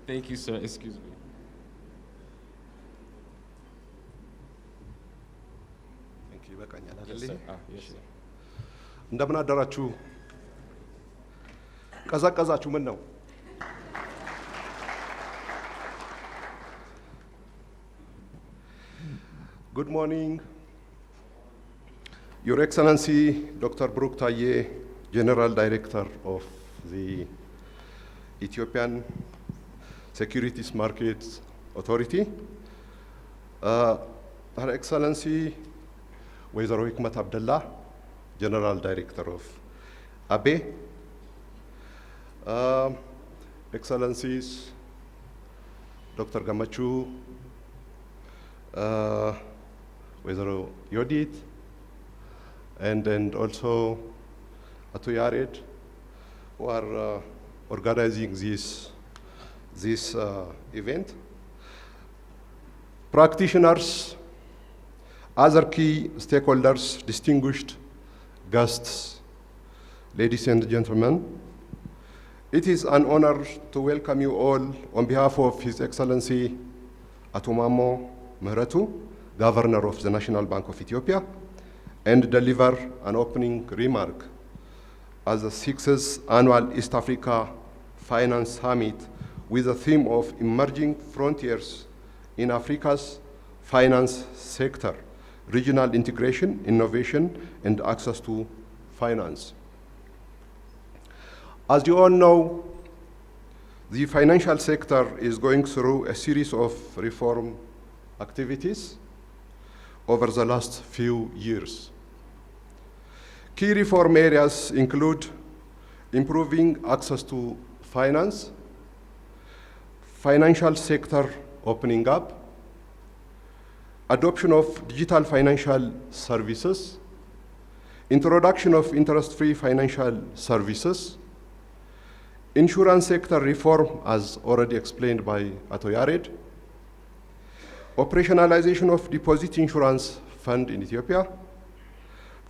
Thank you, sir. Excuse me. ይበቃኛል Yes, አይደል? sir. Yes, sir. እንደምን አደራችሁ? ቀዛቀዛችሁ? ምን ነው? Good morning, Your Excellency Dr. Brook Taye, General Director of the Ethiopian Securities Markets Authority, Her Excellency ወይዘሮ ሂክመት አብደላ ጀነራል ዳይሬክተር ኦፍ አቤ፣ ኤክሰለንሲስ ዶክተር ገመቹ፣ ወይዘሮ ዮዲት and also Ato Yared, who are organizing this event, practitioners, other key stakeholders, distinguished guests, ladies and gentlemen, it is an honor to welcome you all on behalf of His Excellency Atumamo Mehretu, Governor of the National Bank of Ethiopia, and deliver an opening remark as the 6th Annual East Africa Finance Summit with the theme of Emerging Frontiers in Africa's Finance Sector, Regional Integration, Innovation, and Access to Finance. As you all know, the financial sector is going through a series of reform activities over the last few years. Key reform areas include improving access to finance, financial sector opening up, adoption of digital financial services, introduction of interest-free financial services, insurance sector reform, as already explained by Ato Yared, operationalization of deposit insurance fund in Ethiopia,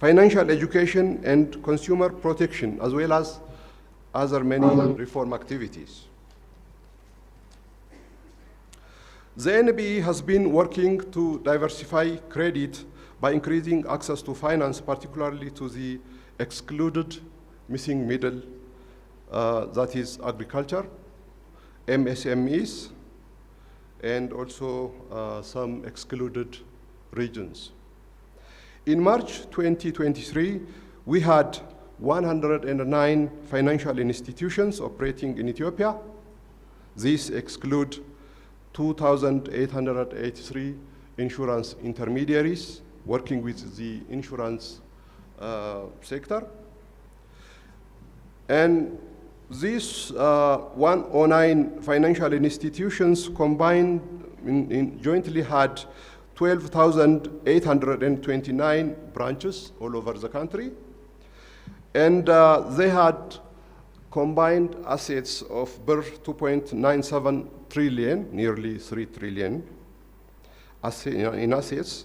financial education and consumer protection, as well as other many reform activities. The NBE has been working to diversify credit by increasing access to finance, particularly to the excluded missing middle, that is agriculture, MSMEs, and also some excluded regions. In March 2023, we had 109 financial institutions operating in Ethiopia. These exclude 2,883 insurance intermediaries working with the insurance sector. And these 109 financial institutions combined jointly had 12,829 branches all over the country. And they had combined assets of birth 2.97 trillion, nearly 3 trillion in assets,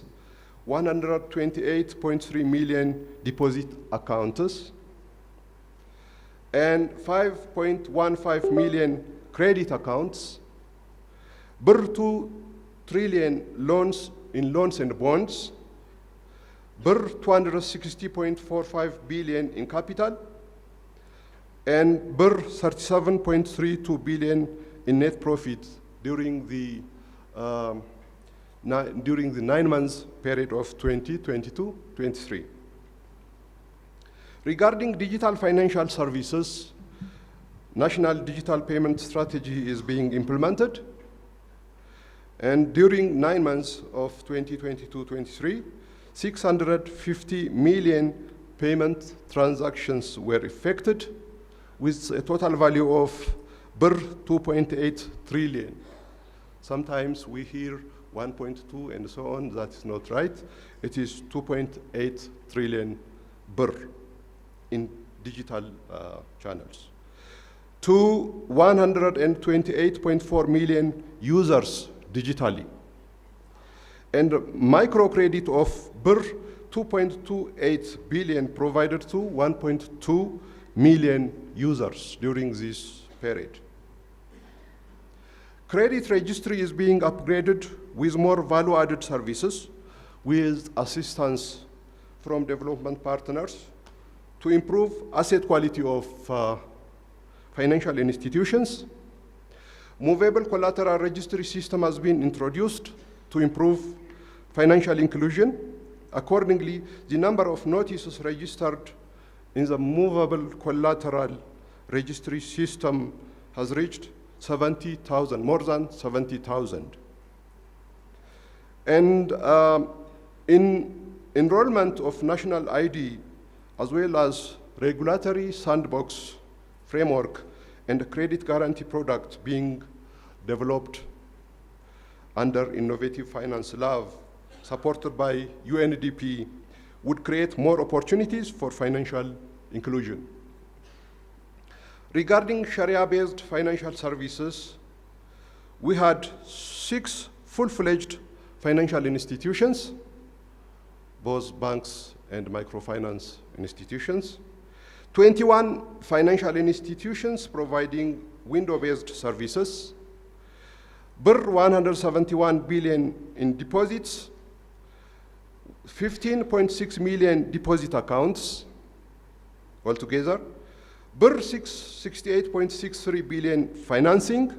128.3 million deposit accounts, and 5.15 million credit accounts, birth 2 trillion loans in loans and bonds, birth 260.45 billion in capital, and birth 37.32 billion in net profit during the 9 months period of 2022-23. Regarding digital financial services, National Digital Payment Strategy is being implemented. And during 9 months of 2022-23, 650 million payment transactions were effected with a total value of 2.8 trillion. Sometimes we hear 1.2 and so on. That is not right. It is 2.8 trillion birr in digital channels. To 128.4 million users digitally. And microcredit of birr 2.28 billion provided to 1.2 million users during this period. Credit registry is being upgraded with more value-added services with assistance from development partners to improve asset quality of financial institutions. Movable collateral registry system has been introduced to improve financial inclusion. Accordingly, the number of notices registered in the movable collateral registry system has reached 70,000, more than 70,000. And in enrollment of national ID, as well as regulatory sandbox framework and credit guarantee product being developed under Innovative Finance Lab, supported by UNDP, would create more opportunities for financial inclusion. Regarding Sharia-based financial services, we had 6 full-fledged financial institutions, both banks and microfinance institutions, 21 financial institutions providing window-based services, 171 billion in deposits, 15.6 million deposit accounts altogether, 68.63 billion financing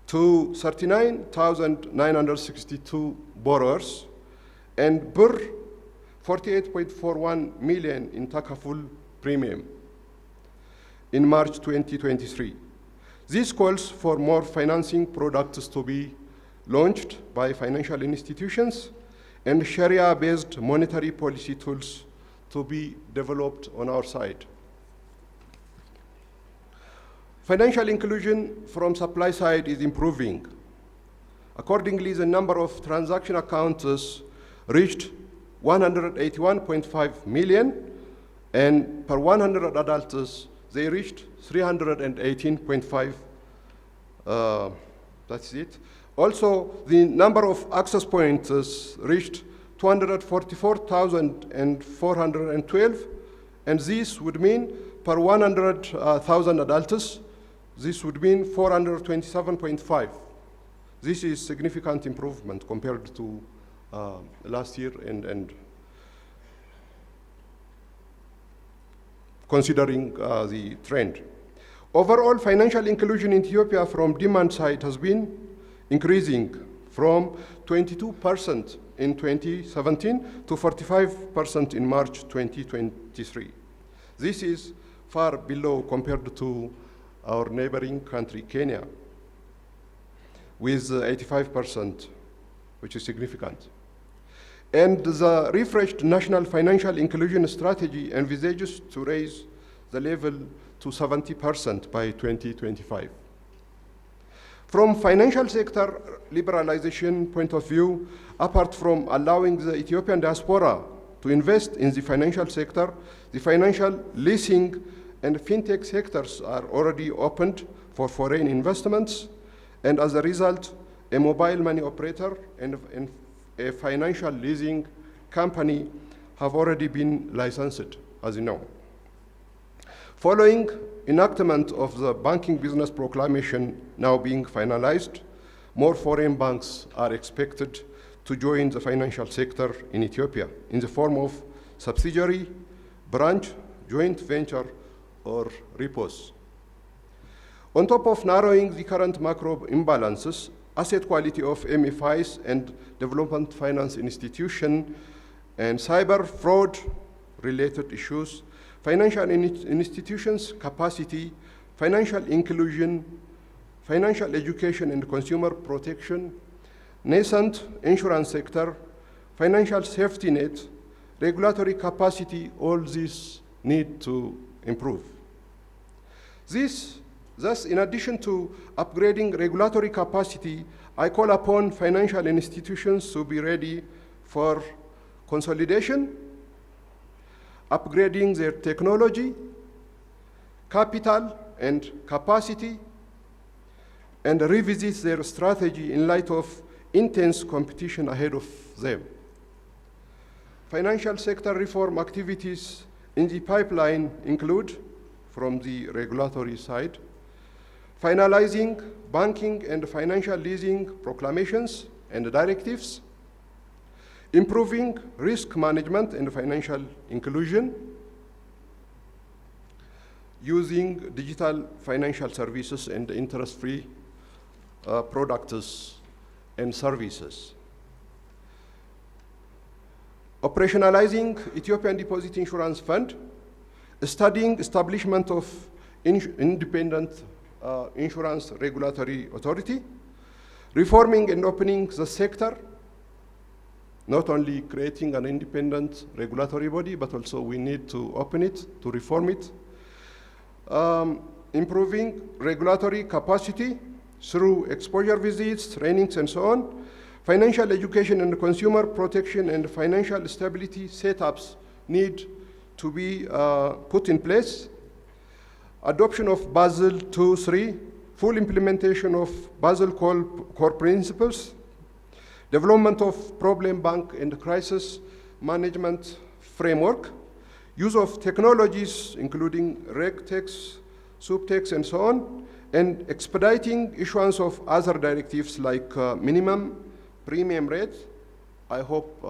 to 39,962 borrowers, and 48.41 million in takaful premium in March 2023. This calls for more financing products to be launched by financial institutions and Sharia-based monetary policy tools to be developed on our side. Financial inclusion from supply side is improving. Accordingly, the number of transaction accounts reached 181.5 million, and per 100 adults, they reached 318.5. That's it. Also, the number of access points reached 244,412, and this would mean per 100,000 adults, this would mean 427.5. This is significant improvement compared to last year and considering the trend. Overall, financial inclusion in Ethiopia from demand side has been increasing from 22% in 2017 to 45% in March 2023. This is far below compared to our neighboring country, Kenya, with 85%, which is significant. And the refreshed national financial inclusion strategy envisages to raise the level to 70% by 2025. From financial sector liberalization point of view, apart from allowing the Ethiopian diaspora to invest in the financial sector, the financial leasing and fintech sectors are already opened for foreign investments, and as a result, a mobile money operator and a financial leasing company have already been licensed, as you know. Following enactment of the banking business proclamation now being finalized, more foreign banks are expected to join the financial sector in Ethiopia in the form of subsidiary, branch, joint venture, or repos. On top of narrowing the current macro imbalances, asset quality of MFIs and development finance institution and cyber fraud related issues, financial institutions capacity, financial inclusion, financial education and consumer protection, nascent insurance sector, financial safety net, regulatory capacity, all these need to improve. Thus, in addition to upgrading regulatory capacity, I call upon financial institutions to be ready for consolidation, upgrading their technology, capital, and capacity, and revisit their strategy in light of intense competition ahead of them. Financial sector reform activities in the pipeline include, from the regulatory side, finalizing banking and financial leasing proclamations and directives, improving risk management and financial inclusion, using digital financial services and interest-free products and services. Operationalizing Ethiopian Deposit Insurance Fund, studying establishment of independent insurance regulatory authority, reforming and opening the sector, not only creating an independent regulatory body, but also we need to open it, to reform it, improving regulatory capacity through exposure visits, trainings, and so on, financial education and consumer protection and financial stability setups need to be put in place, adoption of Basel II-3, full implementation of Basel core principles, development of problem bank and crisis management framework, use of technologies including RegTex, SubTex, and so on, and expediting issuance of other directives like minimum premium rate. I hope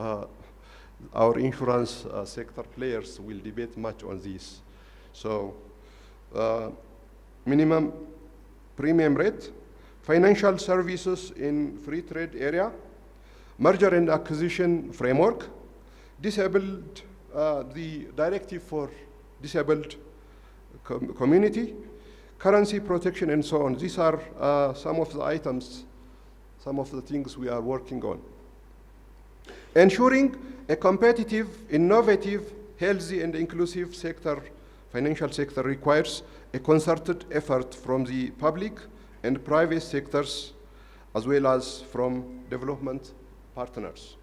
our insurance sector players will debate much on this. So, minimum premium rate, financial services in free trade area, merger and acquisition framework, disabled, the directive for disabled community, currency protection, and so on. These are some of the items, some of the things we are working on. Ensuring a competitive, innovative, healthy, and inclusive sector, financial sector requires a concerted effort from the public and private sectors, as well as from development partners.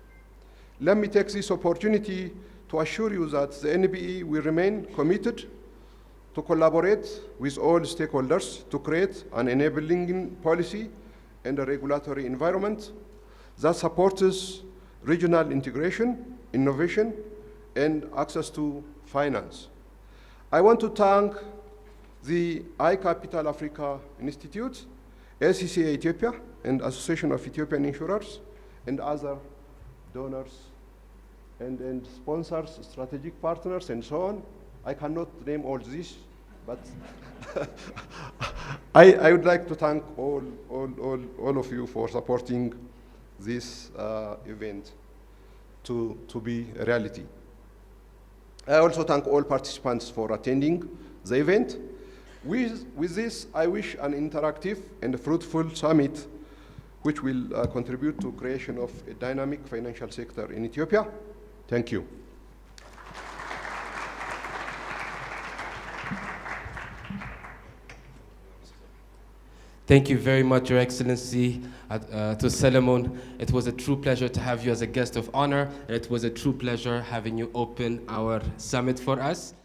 Let me take this opportunity to assure you that the NBE will remain committed to collaborate with all stakeholders to create an enabling policy and a regulatory environment that supports regional integration, innovation, and access to finance. I want to thank the iCapital Africa Institute, LCCA Ethiopia, and Association of Ethiopian Insurers, and other donors and sponsors, strategic partners, and so on. I cannot name all this, but I would like to thank all of you for supporting this event to be a reality. I also thank all participants for attending the event. With this, I wish an interactive and fruitful summit which will contribute to creation of a dynamic financial sector in Ethiopia. Thank you. Thank you very much, Your Excellency, to Solomon. It was a true pleasure to have you as a guest of honor, and it was a true pleasure having you open our summit for us.